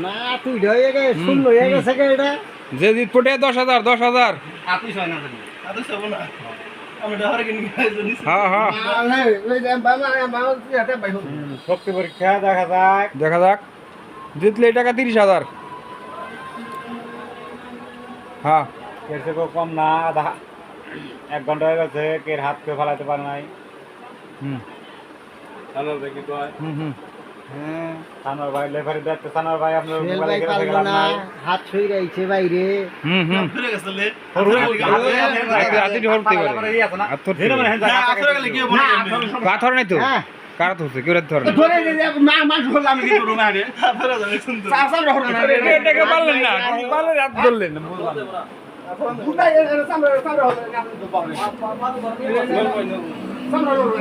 না তুই হয়ে গেছে শূন্য হয়ে গেছে এটা যে জিত পটে 10,000 10,000 আতুই হয় না জানি আদৌ সব না আমি ডহারে কিনে খাইছো নিছি হ্যাঁ হ্যাঁ শক্তি পরীক্ষা দেখা যাক দেখা যাক জিতলে এই টাকা 30,000 হ্যাঁ এর থেকে কম না আধা 1 ঘন্টা হয়ে গেছে কের হাত কেউ ফেলাতে পারে নাই হুম হ্যালো দেখি তো হুম হুম হ্যাঁ সানোর ভাই লেফারি দেখতে সানোর ভাই আপনার খেল মোবাইলে ভাই গেলে পারবো না হাত ছুঁই রয়েছে বাইরে হুম হুম ফিরে গেছে লে হাতে ঢোল দিতে পারে আর তোর কাথর নাই তো হ্যাঁ কার তো হচ্ছে কেউ ধরে না ধরে দে মানুষ হল আমি কি করব না রে ফেরা যাবে শুনতে চাচা রহর না রে এটাকে পারলেন না পারলেন হাত ধরলেন না বুঝাই সামনে সামনে হল না তো পাবে সামনে হল